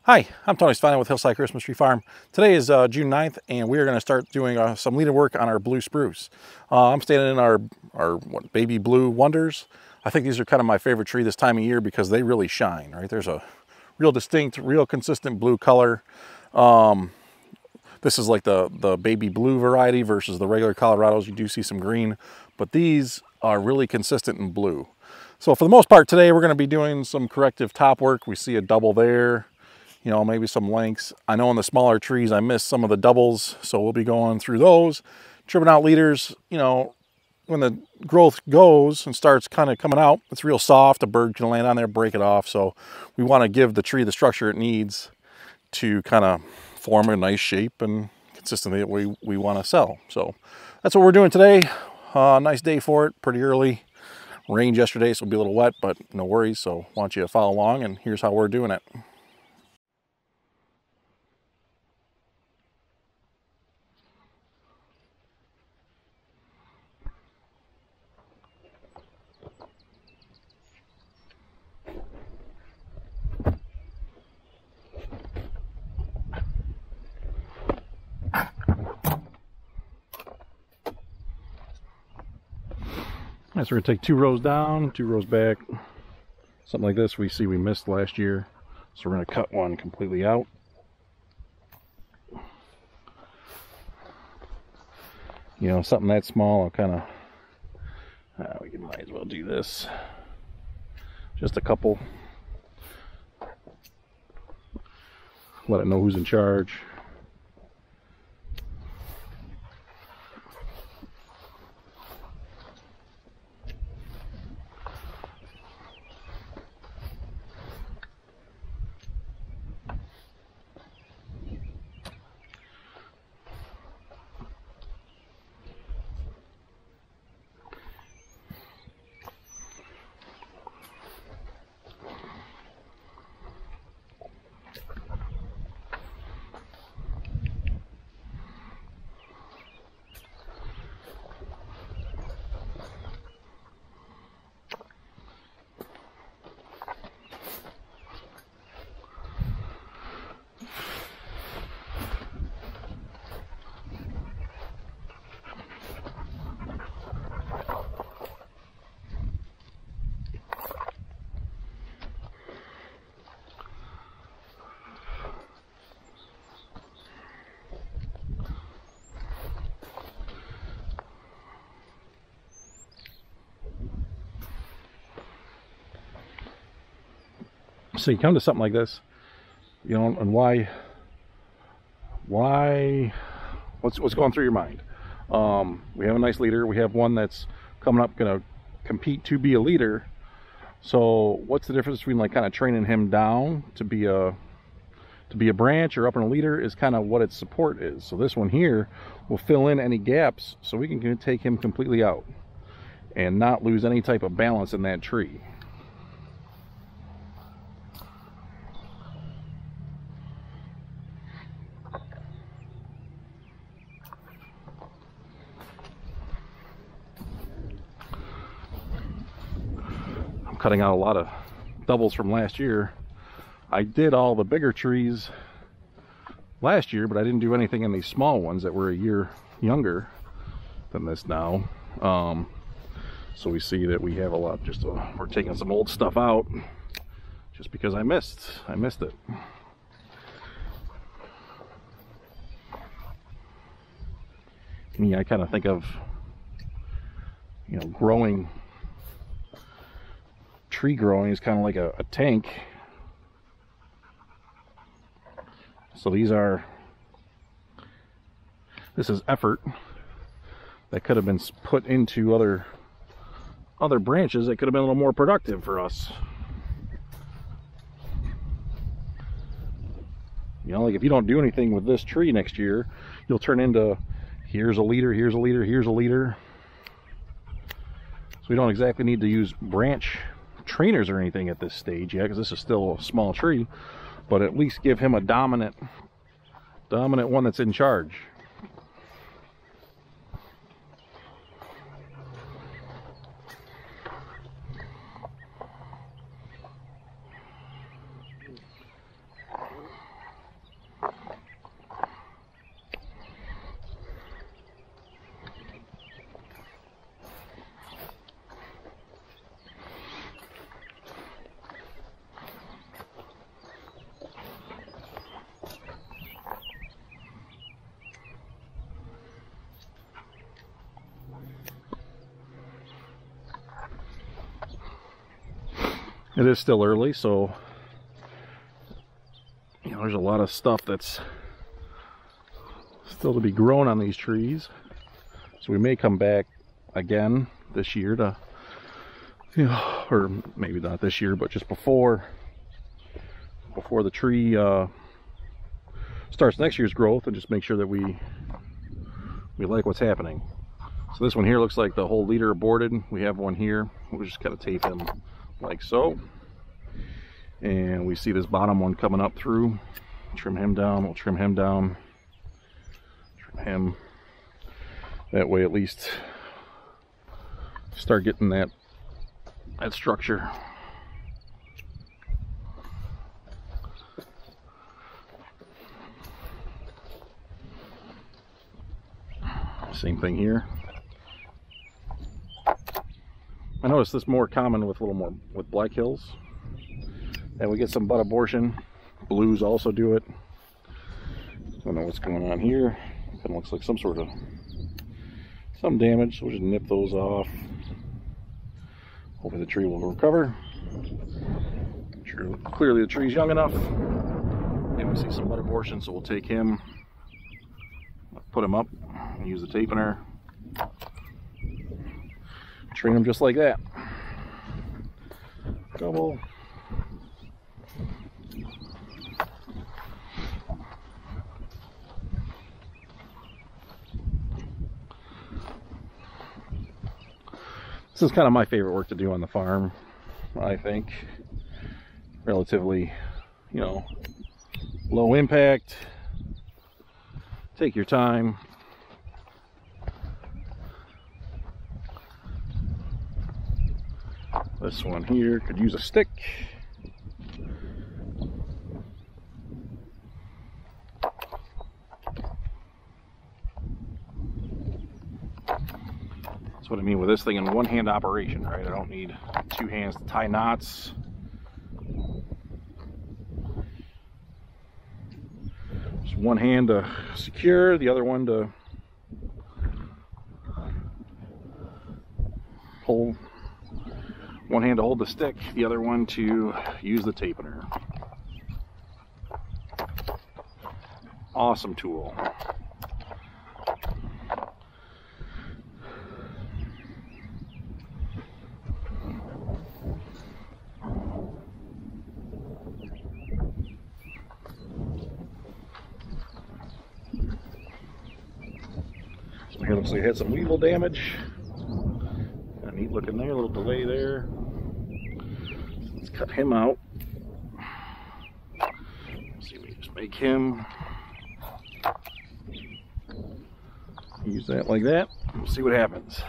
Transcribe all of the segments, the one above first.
Hi, I'm Tony Stein with Hillside Christmas Tree Farm. Today is June 9th, and we are going to start doing some leader work on our blue spruce. I'm standing in our baby blue wonders. I think these are kind of my favorite tree this time of year because they really shine, right? There's a real distinct, real consistent blue color. This is like the baby blue variety versus the regular Colorados. You do see some green, but these are really consistent in blue. So for the most part today, we're going to be doing some corrective top work. We see a double there. You know, maybe some lengths. I know in the smaller trees I missed some of the doubles, so we'll be going through those, trimming out leaders. You know, when the growth goes and starts kind of coming out, it's real soft. A bird can land on there, break it off. So we want to give the tree the structure it needs to kind of form a nice shape and consistently that we want to sell. So that's what we're doing today. Nice day for it, pretty early. Rained yesterday, so it'll be a little wet, but no worries. So I want you to follow along, and here's how we're doing it. Right, so we're gonna take 2 rows down, 2 rows back. Something like this we see we missed last year. So we're gonna cut one completely out. You know, something that small, I'll kind of, we might as well do this. Just a couple. Let it know who's in charge. So you come to something like this, you know, and what's going through your mind? We have a nice leader. We have one that's coming up, going to compete to be a leader. So what's the difference between like kind of training him down to be a branch or up in a leader is kind of what its support is. So this one here will fill in any gaps so we can take him completely out and not lose any type of balance in that tree. Cutting out a lot of doubles from last year. I did all the bigger trees last year, but I didn't do anything in these small ones that were a year younger than this now. So we see that we have a lot, we're taking some old stuff out just because I missed it. I kind of think of, you know, tree growing is kind of like a tank. So this is effort that could have been put into other branches that could have been a little more productive for us. You know, like if you don't do anything with this tree next year, you'll turn into here's a leader, here's a leader, here's a leader. So we don't exactly need to use branch trainers or anything at this stage yet, because this is still a small tree, but at least give him a dominant one that's in charge. It is still early, so you know, there's a lot of stuff that's still to be grown on these trees. So we may come back again this year to, you know, or maybe not this year, but just before the tree starts next year's growth, and just make sure that we like what's happening. So this one here looks like the whole leader aborted. We have one here. We'll just kind of tape him like so. And we see this bottom one coming up through. Trim him down. We'll trim him down. Trim him. That way at least start getting that structure. Same thing here. I noticed this more common with with Black Hills. And we get some bud abortion. Blues also do it. Don't know what's going on here. Kind of looks like some damage. So we'll just nip those off. Hopefully the tree will recover. Clearly the tree's young enough. And we see some bud abortion, so we'll take him, put him up, and use the tapener. Train him just like that. Double. This is kind of my favorite work to do on the farm, I think. Relatively, you know, low impact. Take your time. This one here could use a stick. That's what I mean with this thing in one-hand operation, right? I don't need two hands to tie knots. Just one hand to secure, the other one to hold. One hand to hold the stick, the other one to use the tapener. Awesome tool. So here looks like it had some weevil damage. Got a neat looking there, a little delay there. Let's cut him out. Let's see if we can just make him. Use that like that. We'll see what happens.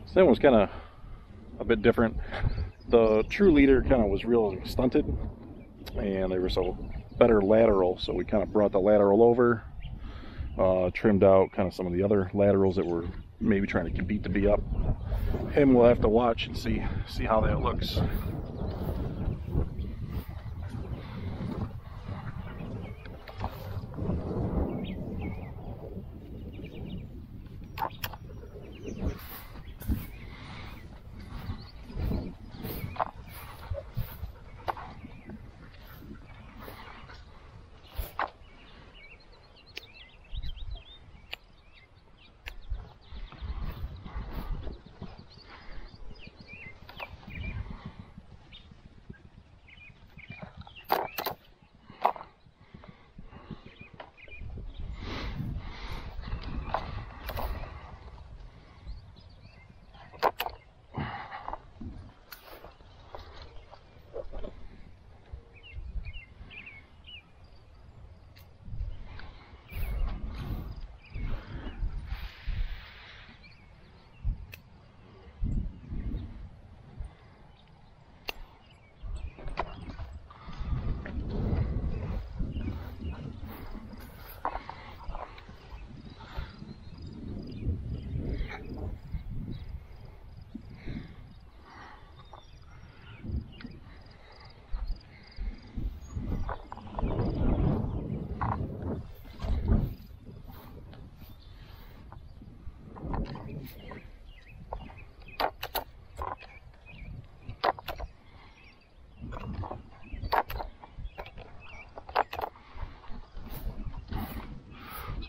So that one's kind of a bit different. The true leader kind of was real stunted, and they were so better lateral, so we kind of brought the lateral over, trimmed out kind of some of the other laterals that were maybe trying to compete to be up. Him we'll have to watch and see how that looks.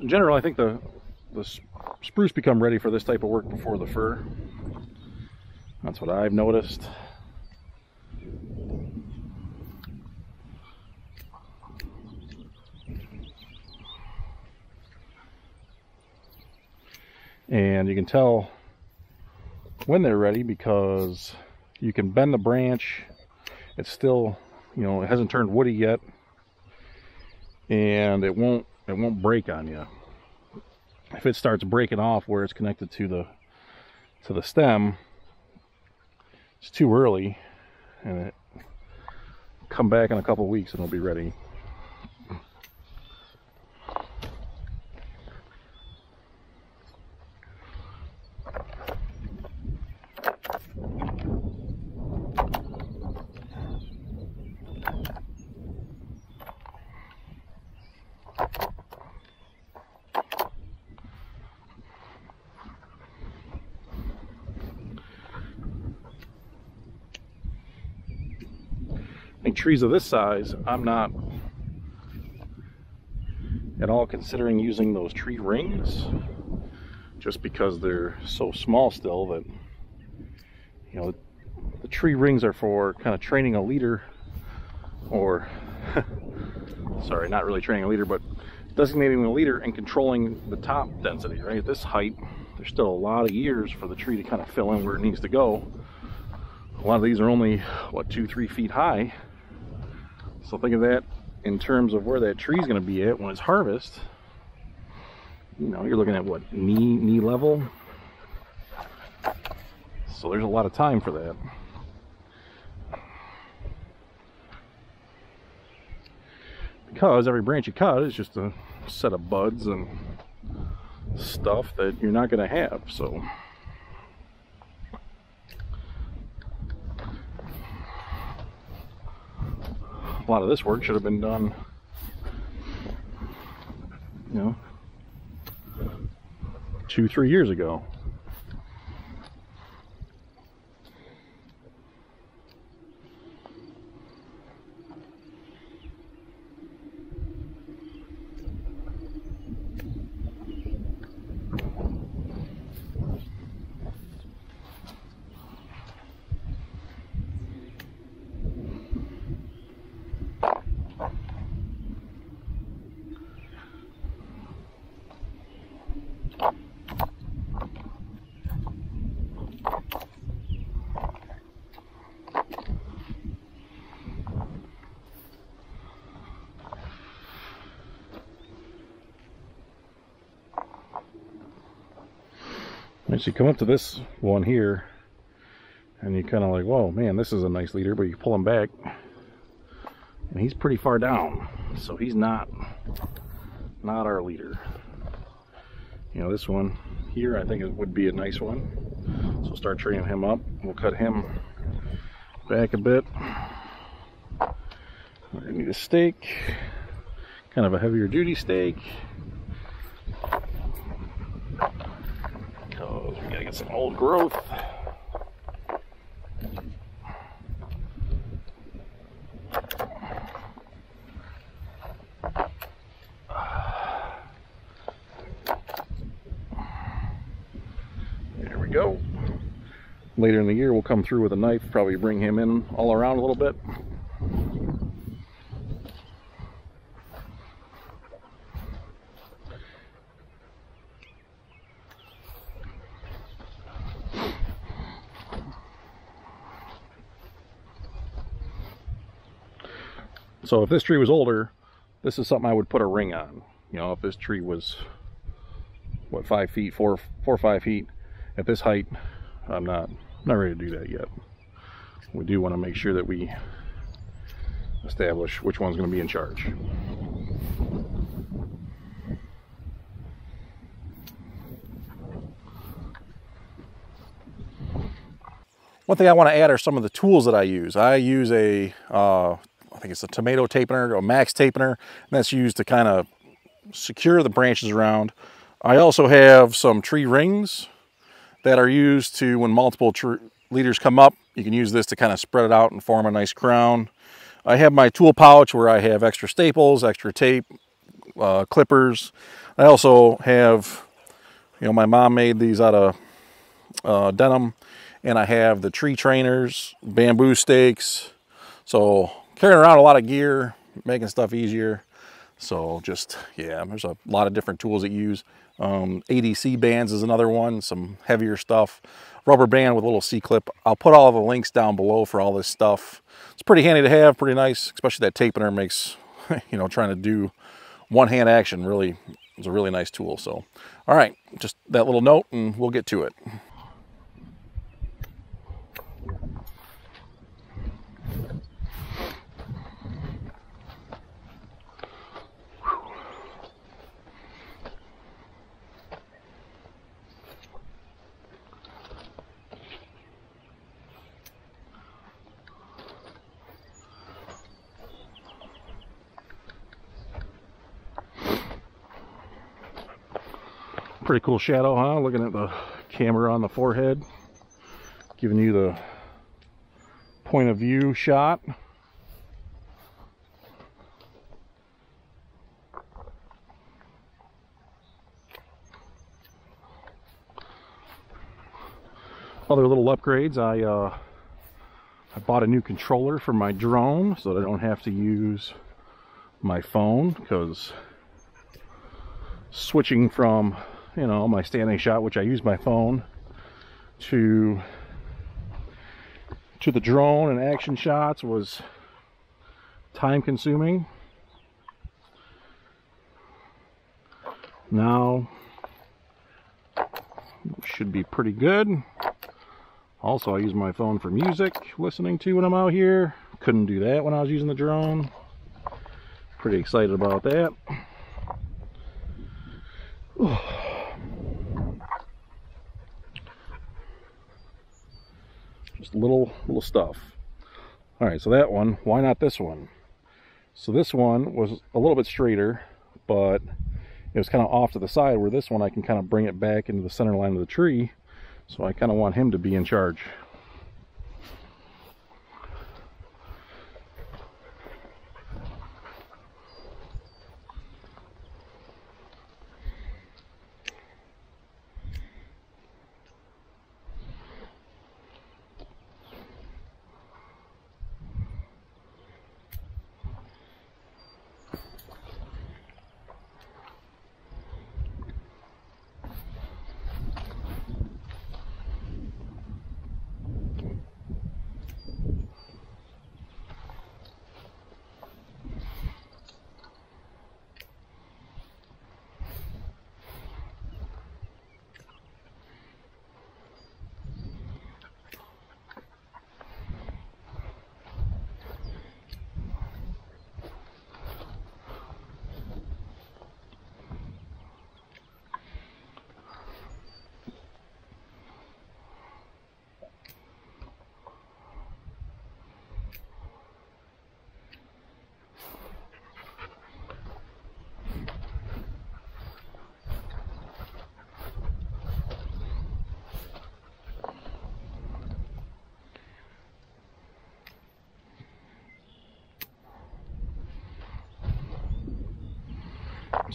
In general, I think the spruce become ready for this type of work before the fir. That's what I've noticed. And you can tell when they're ready because you can bend the branch. It's still, you know, it hasn't turned woody yet, and it won't break on you. If it starts breaking off where it's connected to the stem, it's too early, and it come back in a couple weeks and it'll be ready. I think trees of this size, I'm not at all considering using those tree rings, just because they're so small still that, you know, the tree rings are for kind of training a leader, or sorry, not really training a leader, but designating a leader and controlling the top density. Right at this height, there's still a lot of years for the tree to kind of fill in where it needs to go. A lot of these are only, what, 2-3 feet high. So think of that in terms of where that tree is going to be at when it's harvest. You know, you're looking at what, knee level. So there's a lot of time for that. Because every branch you cut is just a set of buds and stuff that you're not going to have. So a lot of this work should have been done, you know, 2-3 years ago. So you come up to this one here and you kind of like, whoa, man, this is a nice leader, but you pull him back and he's pretty far down, so he's not our leader. You know, this one here I think it would be a nice one, so start training him up. We'll cut him back a bit. I need a stake, kind of a heavier duty stake. We gotta get some old growth. There we go. Later in the year we'll come through with a knife, probably bring him in all around a little bit. So if this tree was older, this is something I would put a ring on. You know, if this tree was, what, 5 feet, 4 or 5 feet at this height, I'm not ready to do that yet. We do want to make sure that we establish which one's going to be in charge. One thing I want to add are some of the tools that I use. I use a I think it's a tomato tapener, a max tapener, and that's used to kind of secure the branches around. I also have some tree rings that are used to, when multiple leaders come up, you can use this to kind of spread it out and form a nice crown. I have my tool pouch where I have extra staples, extra tape, clippers. I also have, you know, my mom made these out of denim, and I have the tree trainers, bamboo stakes. So carrying around a lot of gear, making stuff easier. So just, yeah, there's a lot of different tools that you use. ADC bands is another one, some heavier stuff. Rubber band with a little C-clip. I'll put all the links down below for all this stuff. It's pretty handy to have, pretty nice, especially that tape in there makes, you know, trying to do one-hand action really is a really nice tool. So, all right, just that little note and we'll get to it. Pretty cool shadow, huh? Looking at the camera on the forehead, giving you the point of view shot. Other little upgrades, I bought a new controller for my drone so that I don't have to use my phone, because switching from, you know, my standing shot, which I use my phone, to the drone and action shots was time consuming. Now should be pretty good. Also, I use my phone for music listening to when I'm out here. Couldn't do that when I was using the drone. Pretty excited about that. Just little stuff. All right, so that one, why not this one? So this one was a little bit straighter, but it was kind of off to the side, where this one I can kind of bring it back into the center line of the tree. So I kind of want him to be in charge.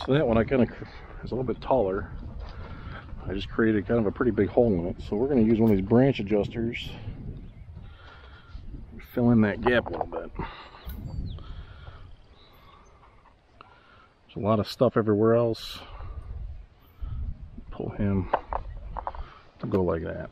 So that one I kind of is a little bit taller. I just created kind of a pretty big hole in it. So we're going to use one of these branch adjusters. Fill in that gap a little bit. There's a lot of stuff everywhere else. Pull him to go like that.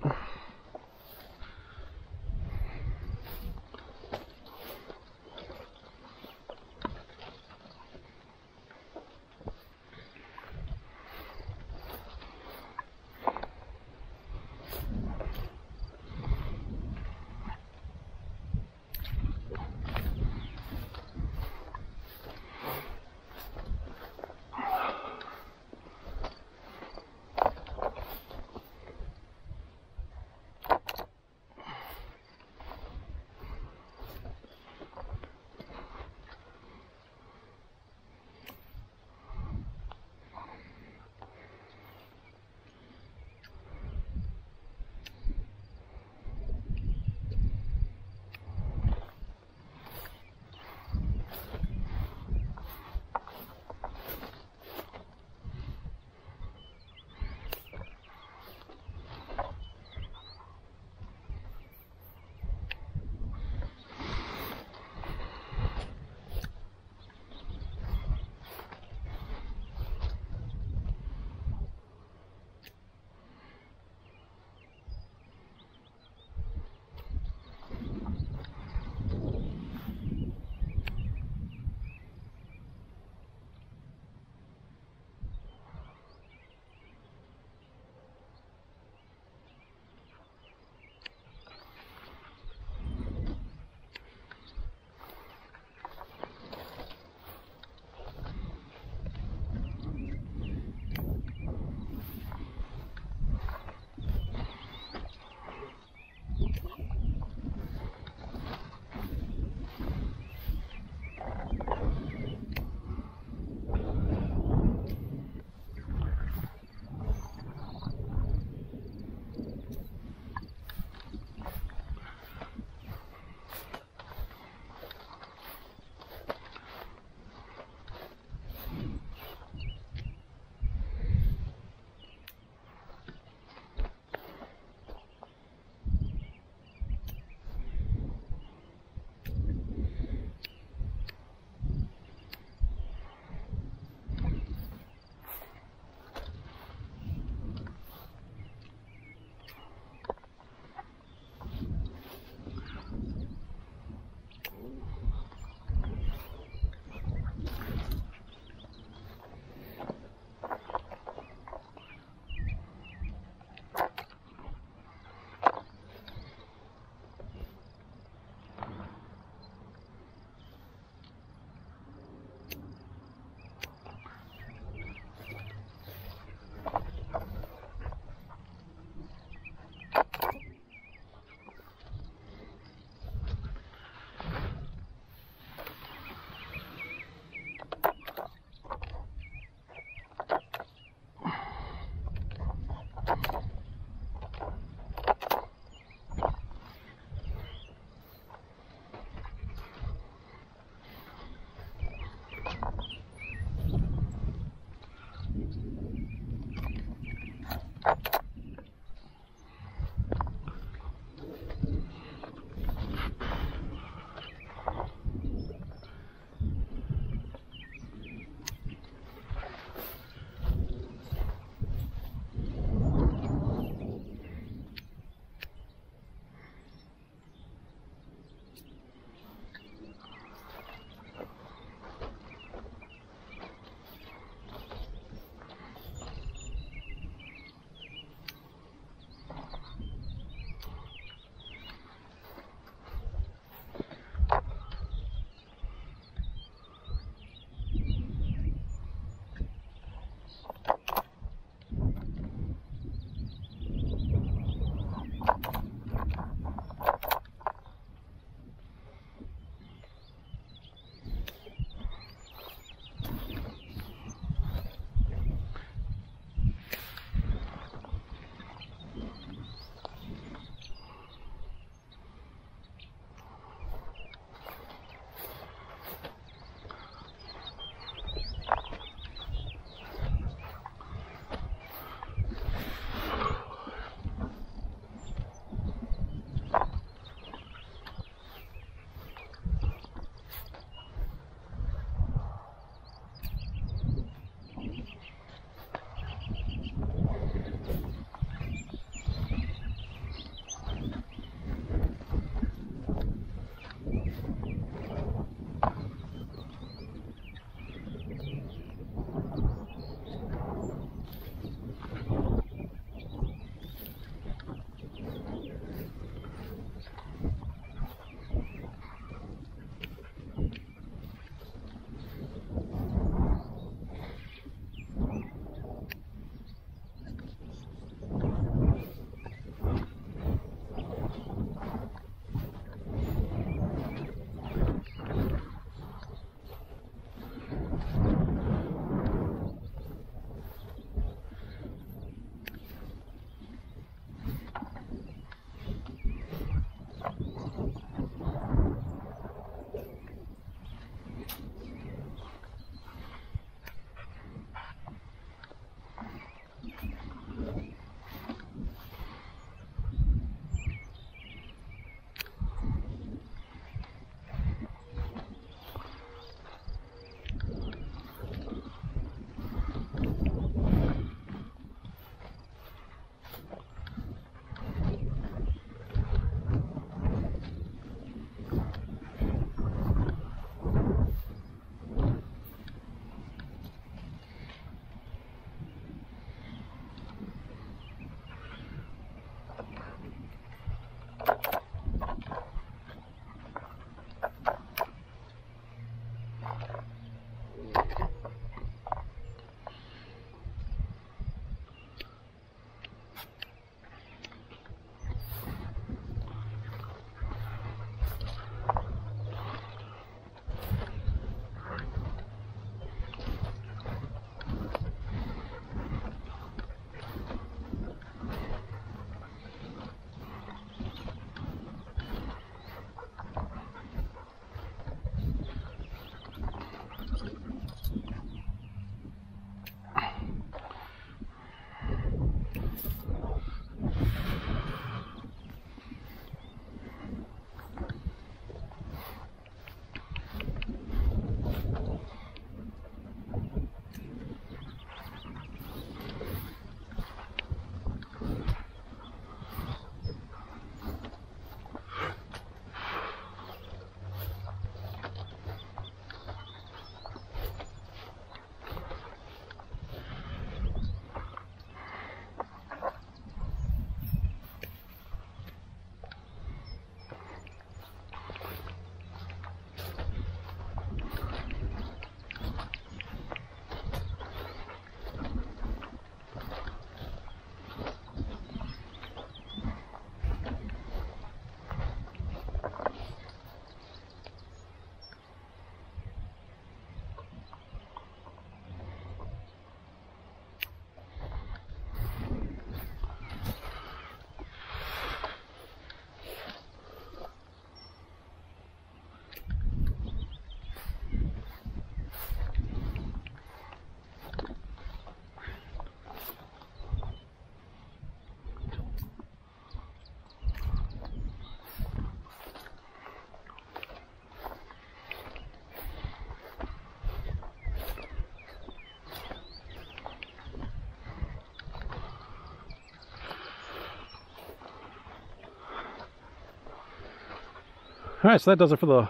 All right, so that does it for the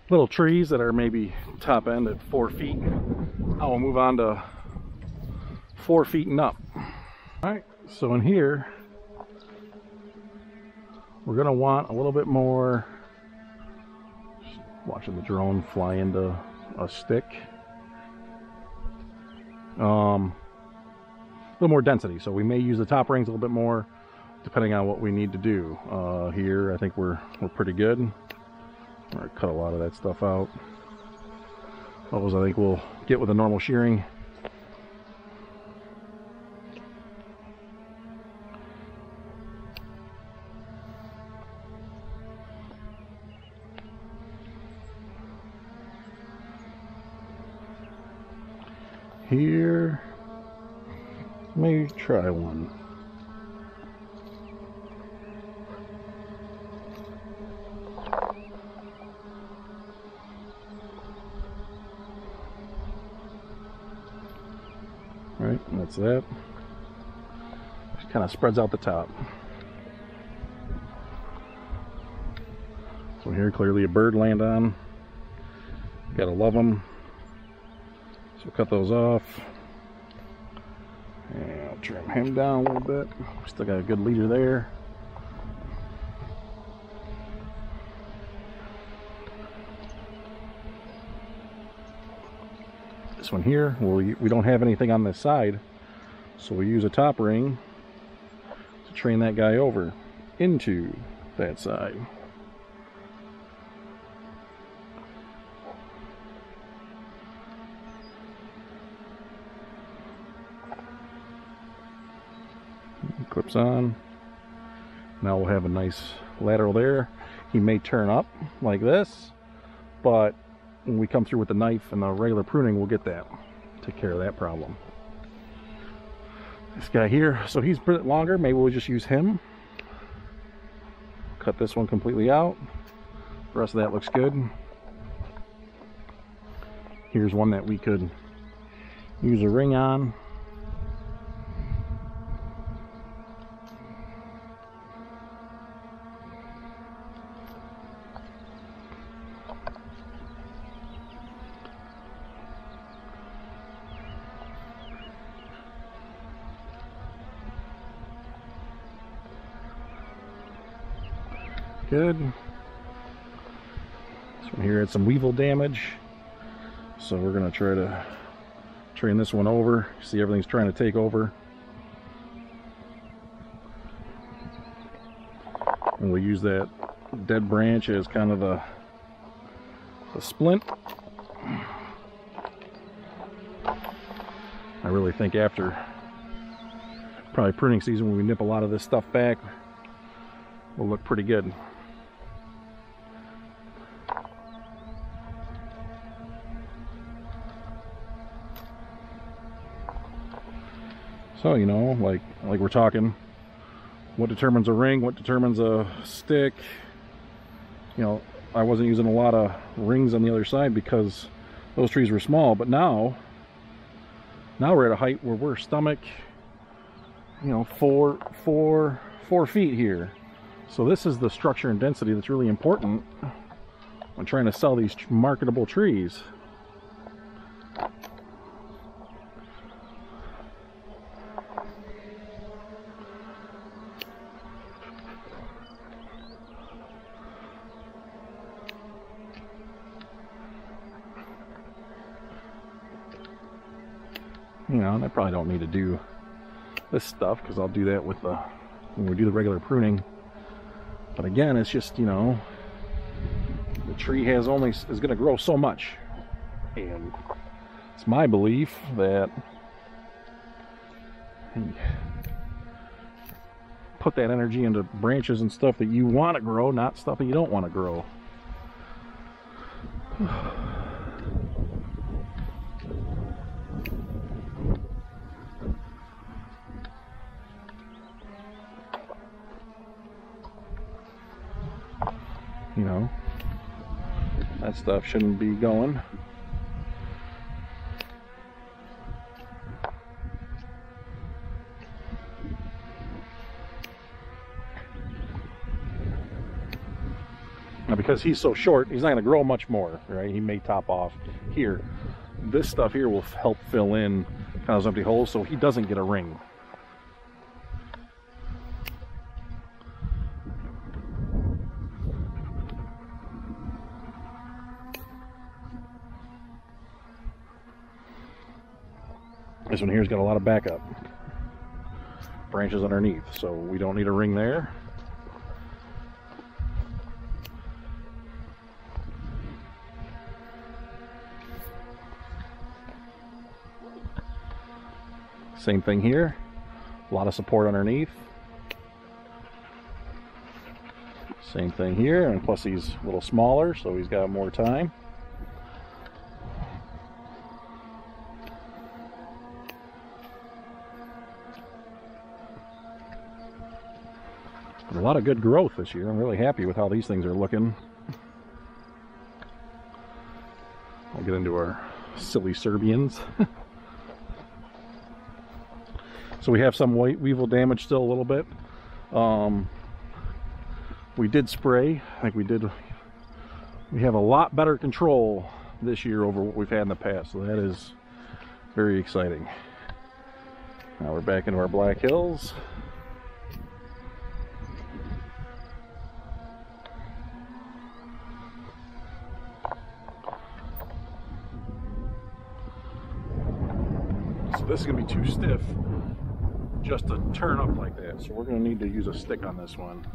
little trees that are maybe top end at 4 feet. Now we'll move on to 4 feet and up. All right, so in here, we're gonna want a little bit more, watching the drone fly into a stick. A little more density, so we may use the top rings a little bit more depending on what we need to do. Here I think we're pretty good. I'm gonna cut a lot of that stuff out. Those I think we'll get with a normal shearing. Here, maybe try one. Right, that's that. Just kind of spreads out the top. So here, clearly a bird land on. Gotta love them. So cut those off. And I'll trim him down a little bit. Still got a good leader there. This one here, we don't have anything on this side, so we use a top ring to train that guy over into that side. Clips on. Now we'll have a nice lateral there. He may turn up like this, but when we come through with the knife and the regular pruning, we'll get that. Take care of that problem. This guy here, so he's a bit longer. Maybe we'll just use him. Cut this one completely out. The rest of that looks good. Here's one that we could use a ring on. Good. This one here had some weevil damage, so we're going to try to train this one over. See, everything's trying to take over. And we'll use that dead branch as kind of the splint. I really think after probably pruning season, when we nip a lot of this stuff back, will look pretty good. So, you know, like we're talking, what determines a ring, what determines a stick. You know, I wasn't using a lot of rings on the other side because those trees were small, but now we're at a height where we're stomach, you know, four feet here. So this is the structure and density that's really important when trying to sell these marketable trees. You know, and I probably don't need to do this stuff because I'll do that with when we do the regular pruning. But again, it's just, you know, the tree is going to grow so much, and it's my belief that put that energy into branches and stuff that you want to grow, not stuff that you don't want to grow. You know, that stuff shouldn't be going. Now, because he's so short, he's not going to grow much more, right? He may top off here. This stuff here will help fill in kind of those empty holes so he doesn't get a ring. This one here's got a lot of backup. Branches underneath, so we don't need a ring there. Same thing here. A lot of support underneath. Same thing here, and plus he's a little smaller, so he's got more time. A lot of good growth this year. I'm really happy with how these things are looking. I'll get into our silly Serbians. So we have some white weevil damage still a little bit. We did spray. I think we have a lot better control this year over what we've had in the past. So that is very exciting. Now we're back into our Black Hills. So this is going to be too stiff just to turn up like that. So we're going to need to use a stick on this one.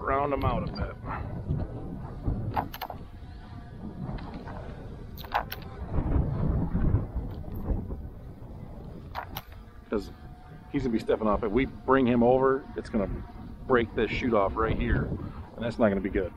Round them out a bit. Because he's going to be stepping off. If we bring him over, it's going to break this shoot off right here, and that's not going to be good.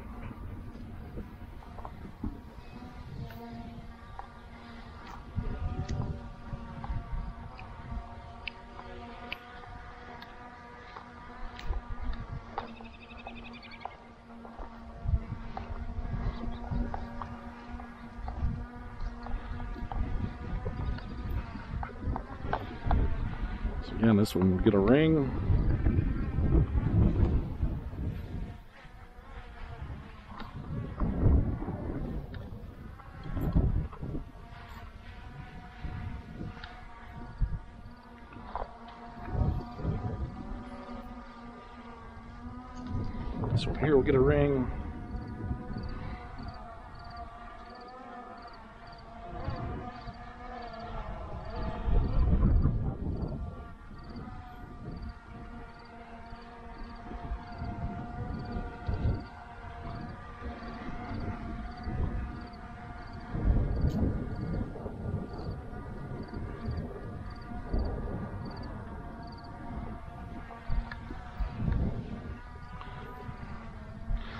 Again, this one will get a ring. This one here will get a ring.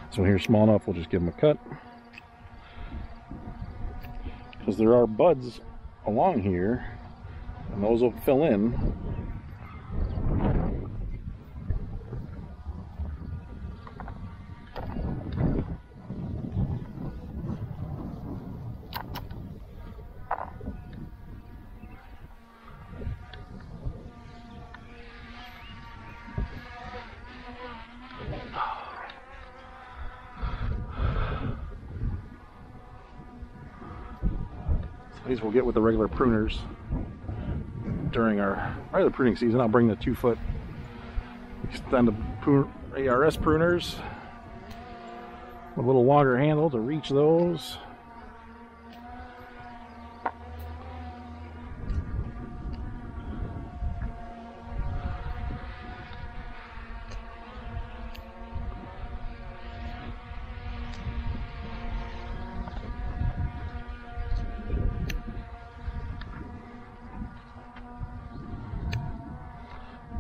This one here is small enough, we'll just give them a cut. Because there are buds along here, and those will fill in. These we'll get with the regular pruners during our regular pruning season. I'll bring the 2-foot extended ARS pruners with a little longer handle to reach those.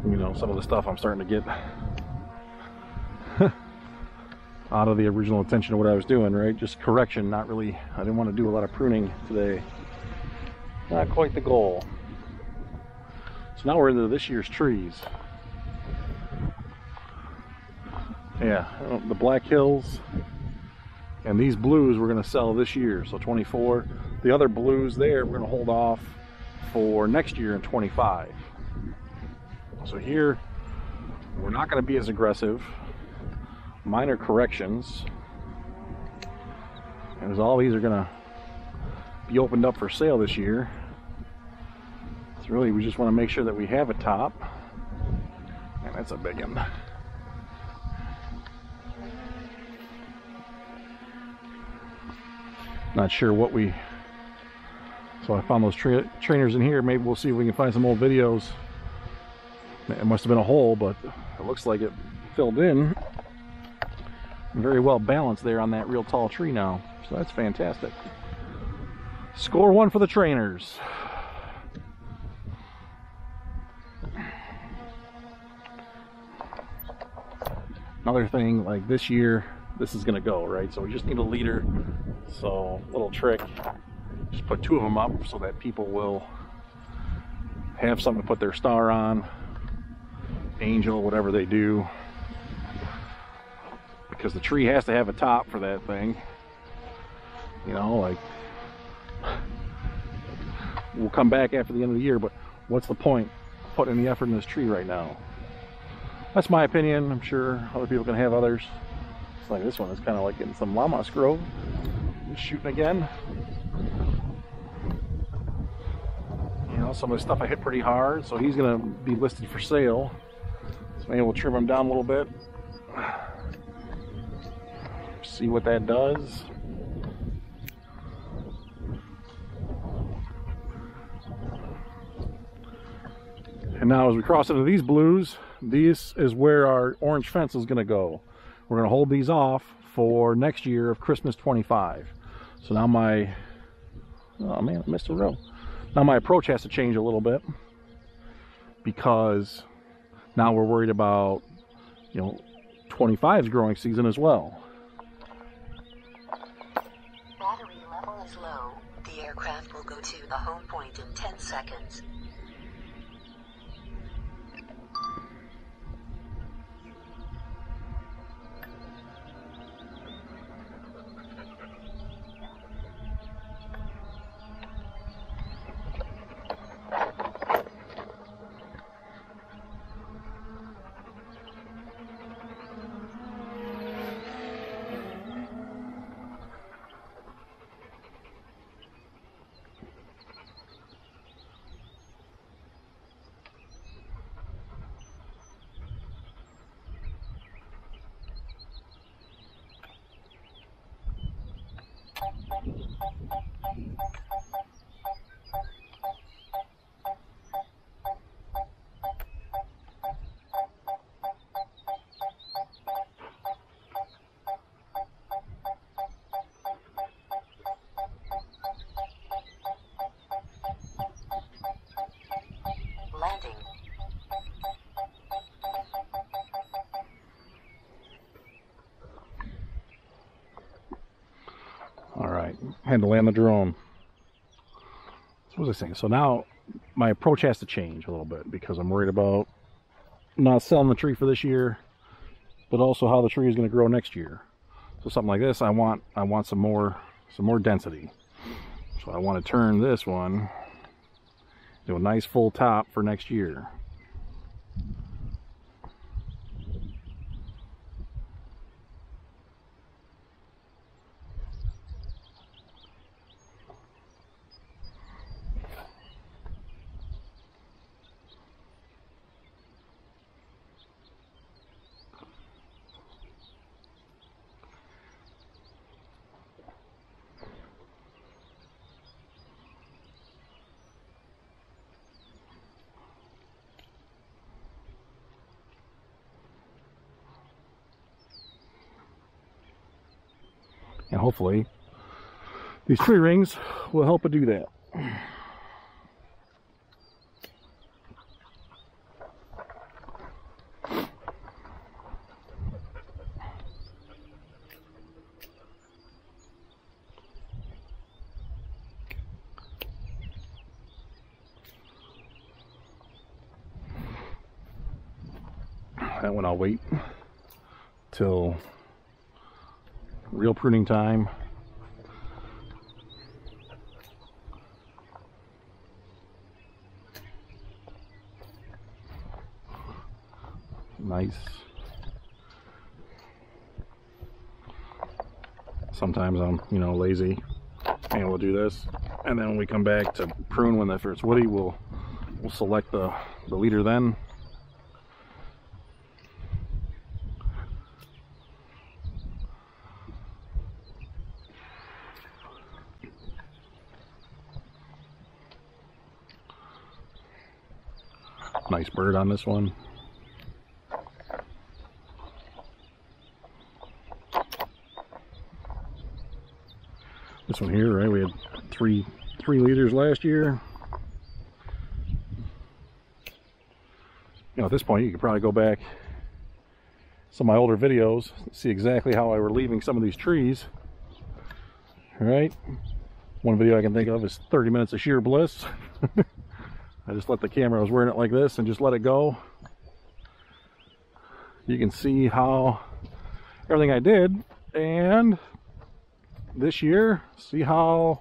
You know, some of the stuff I'm starting to get out of the original intention of what I was doing, right? Just correction, not really, I didn't want to do a lot of pruning today. Not quite the goal. So now we're into this year's trees. Yeah, the Black Hills. And these blues we're going to sell this year, so 24. The other blues there we're going to hold off for next year in 25. So here we're not going to be as aggressive. Minor corrections. And as all these are going to be opened up for sale this year. It's really, we just want to make sure that we have a top. And that's a big one. Not sure what we... So I found those trainers in here. Maybe we'll see if we can find some old videos. It must have been a hole, but it looks like it filled in. Very well balanced there on that real tall tree now. So that's fantastic. Score one for the trainers. Another thing, like this year, this is going to go, right? So we just need a leader. So, little trick, just put 2 of them up so that people will have something to put their star on, angel, whatever they do. Because the tree has to have a top for that thing. You know, like, we'll come back after the end of the year, but what's the point of putting any effort in this tree right now? That's my opinion. I'm sure other people can have others. It's like this one is kind of like getting some llama growth. Just shooting again. You know, some of the stuff I hit pretty hard, so he's going to be listed for sale. So maybe we'll trim him down a little bit. See what that does. And now as we cross into these blues, this is where our orange fence is going to go. We're going to hold these off for next year of Christmas 25. So now my, oh man, I missed a row. Now my approach has to change a little bit because now we're worried about, you know, 25's growing season as well. Battery level is low. The aircraft will go to the home point in 10 seconds. Landing. All right, had to land the drone. So what was I saying? So now my approach has to change a little bit because I'm worried about not selling the tree for this year, but also how the tree is going to grow next year. So something like this, I want some more density. So I want to turn this one to a nice full top for next year. And hopefully these tree rings will help it do that. That one I'll wait till real pruning time. Nice. Sometimes I'm, lazy, and we'll do this, and then when we come back to prune when that first woody, we'll select the leader then. Nice bird on this one. This one here, right? We had three leaders last year. At this point, you could probably go back some of my older videos, see exactly how I were leaving some of these trees. All right. One video I can think of is 30 minutes of sheer bliss. I just let the camera, I was wearing it like this, and just let it go. You can see how everything I did, and this year, see the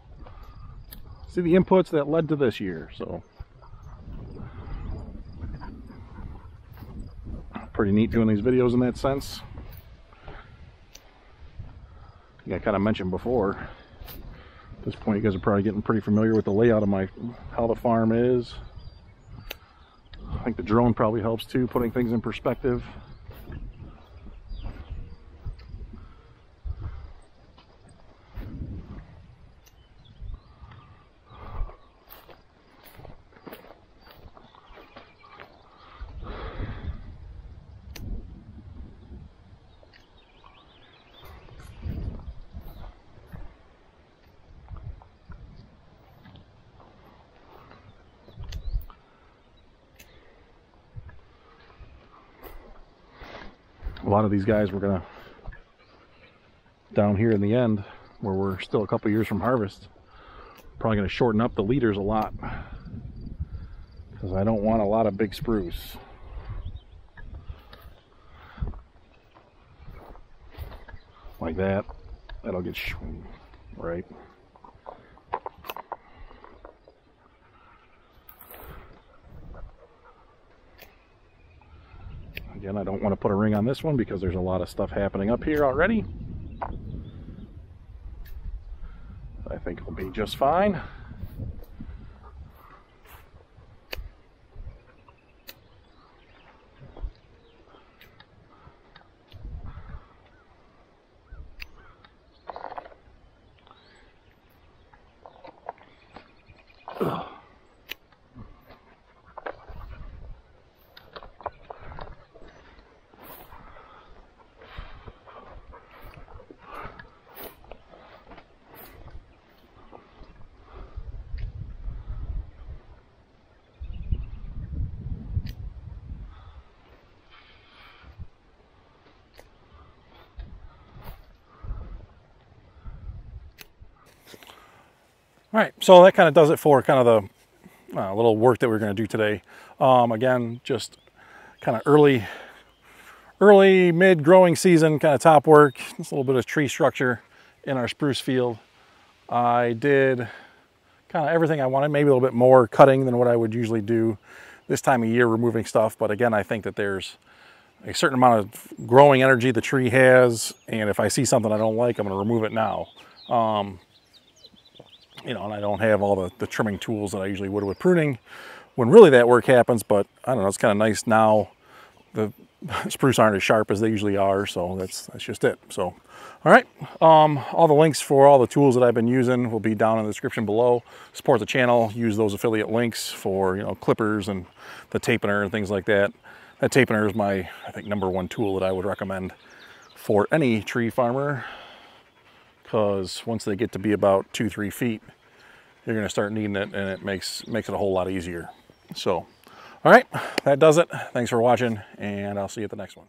inputs that led to this year. So pretty neat doing these videos in that sense. I kind of mentioned before, at this point you guys are probably getting pretty familiar with the layout of how the farm is. I think the drone probably helps too, putting things in perspective. A lot of these guys we're gonna, down here in the end, where we're still a couple years from harvest, probably gonna shorten up the leaders a lot, because I don't want a lot of big spruce. Like that. That'll get right. Again, I don't want to put a ring on this one because there's a lot of stuff happening up here already. I think it'll be just fine. All right, so that kind of does it for kind of the little work that we're going to do today. Again, just kind of early mid growing season kind of top work. Just a little bit of tree structure in our spruce field. I did kind of everything I wanted, maybe a little bit more cutting than what I would usually do this time of year, removing stuff. But again, I think that there's a certain amount of growing energy the tree has, and if I see something I don't like, I'm going to remove it now. And I don't have all the trimming tools that I usually would with pruning when really that work happens, but I don't know, it's kind of nice now. The spruce aren't as sharp as they usually are, so that's just it. So, all right, all the links for all the tools that I've been using will be down in the description below. Support the channel, use those affiliate links for, clippers and the tapener and things like that. That tapener is my, I think, #1 tool that I would recommend for any tree farmer, because once they get to be about 2-3 feet, you're going to start needing it, and it makes it a whole lot easier. So, all right, that does it. Thanks for watching, and I'll see you at the next one.